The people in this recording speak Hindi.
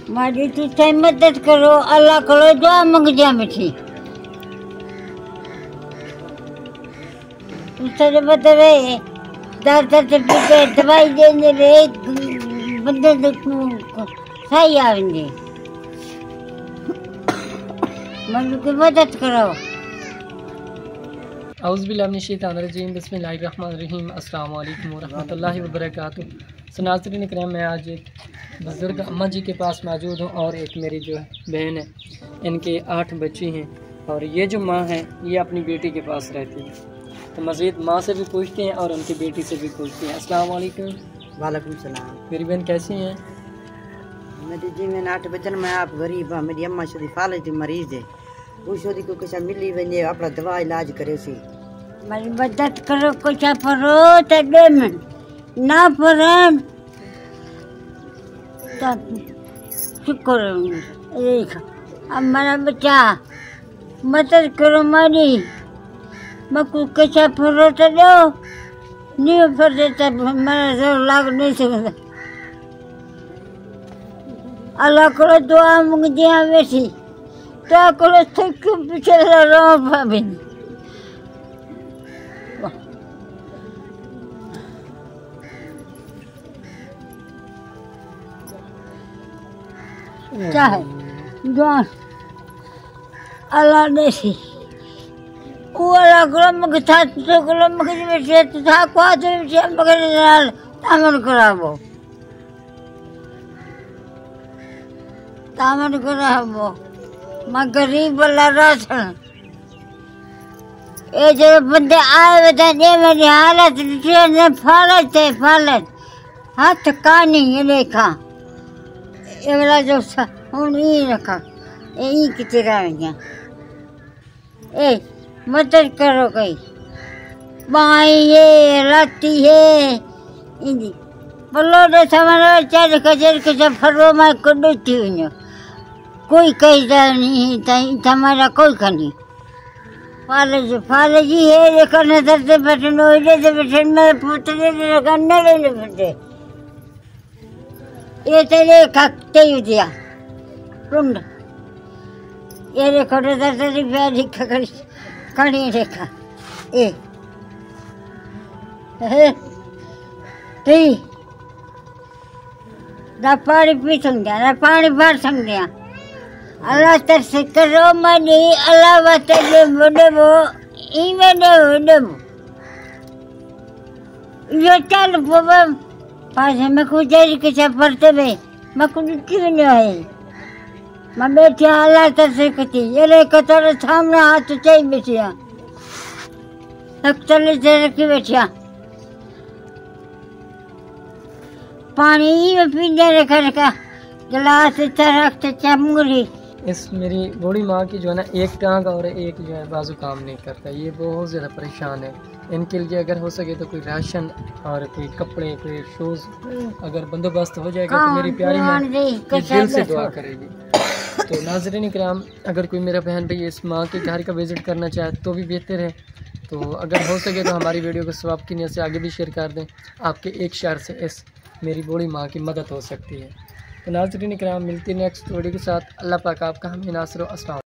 मारी तुझे मदद करो, अल्लाह करो दुआ मंग जा मिठी। तुझे बता रहे डॉक्टर से पीछे दवाई देने रे बंदे सही आवेंगे। मनु की मदद करो। औज़ुबिल्लाहिमिनश्शैतानिर्रजीम बिस्मिल्लाहिर्रहमानिर्रहीम अस्सलाम वालेकुम वरहमतुल्लाहि वबरकातुहू। नाज़रीन इकराम, मैं आज एक बुज़ुर्ग अम्मा जी के पास मौजूद हूँ और एक मेरी जो बहन है, इनके 8 बच्चे हैं और ये जो माँ है ये अपनी बेटी के पास रहती है। तो मज़ीद माँ से भी पूछते हैं और उनकी बेटी से भी पूछते हैं। अस्सलाम वालेकुम। वालेकुम सलाम। मेरी बहन कैसी हैं? मेरी जी मैं 8 बचन में आप गरीब हाँ। मेरी अम्मा शुदी फाले थी मरीज है, उस को कुछ मिली वने अपना दवा इलाज करे सी। मेरी मदद करो, कुछ परो तो दे मन ना परन तब शुक्र एक हमारा बच्चा मदद करो मारी मकू कैसा परो तो दो नहीं पर देता मेरा जोर लाग नहीं सकता। अल्लाह करो दुआ मंग दिया वैसी तो करो थक पीछे रो भाभी चाहे दुआ अल्लाह ने सी वो अल्लाह करो मग था तो करो मग वैसे तो था को तो वैसे मगर नाल तामन करावो तामन करावो। मैं गरीब वाला राशन ये जो बंदे आए बता दे मेरी हालत ने फालत है फालत हाथ कानी ये देखा ये वाला जो हूँ ये रखा यही कितने रहेंगे। ए मदद करो कहीं बाई है लाती है इंदी बोलो दे समाना चार कचर के जब फरो मैं कुड़ती हूँ कोई कहीं नहीं ताई हमारा कोई कहीं फाले जी है देखो नजर से बटन ओले से बटन में पुतले से करने ले बटे ये तेरे खक्ते ही दिया रुंड ये देखो नजर से प्यारी खकड़ी कड़ी देखा ए ती ना पानी पी सकते ना पानी भर सकते अल्लाह तरस करो मनी अल्लाह बतले बड़े वो इवेने बड़े वो ये चल बाबा पास में कुछ जरी के सब पढ़ते में मैं कुछ क्यों नहीं है मैं बैठी अल्लाह तरस करती ये ले कतर सामने हाथ चाहिए बैठिया अक्सर ले रखी बैठिया पानी में पीने रखा गिलास रखते चमूरी। इस मेरी बूढ़ी माँ की जो है ना एक टांग और एक जो है बाजू काम नहीं करता, ये बहुत ज़्यादा परेशान है। इनके लिए अगर हो सके तो कोई राशन और कोई कपड़े कोई शूज़ अगर बंदोबस्त हो जाएगा तो मेरी प्यारी माँ दिल से दुआ करेगी। तो नाज़रीन इकराम, अगर कोई मेरा बहन भाई इस माँ के घर का विज़िट करना चाहे तो भी बेहतर है। तो अगर हो सके तो हमारी वीडियो को सवाब की नीयत से आगे भी शेयर कर दें। आपके एक शेयर से इस मेरी बूढ़ी माँ की मदद हो सकती है। तो नाज़रीन इकराम, मिलती नेक्स्ट वीडियो के साथ। अल्लाह पाक आपका हमें नासर अस्सलाम।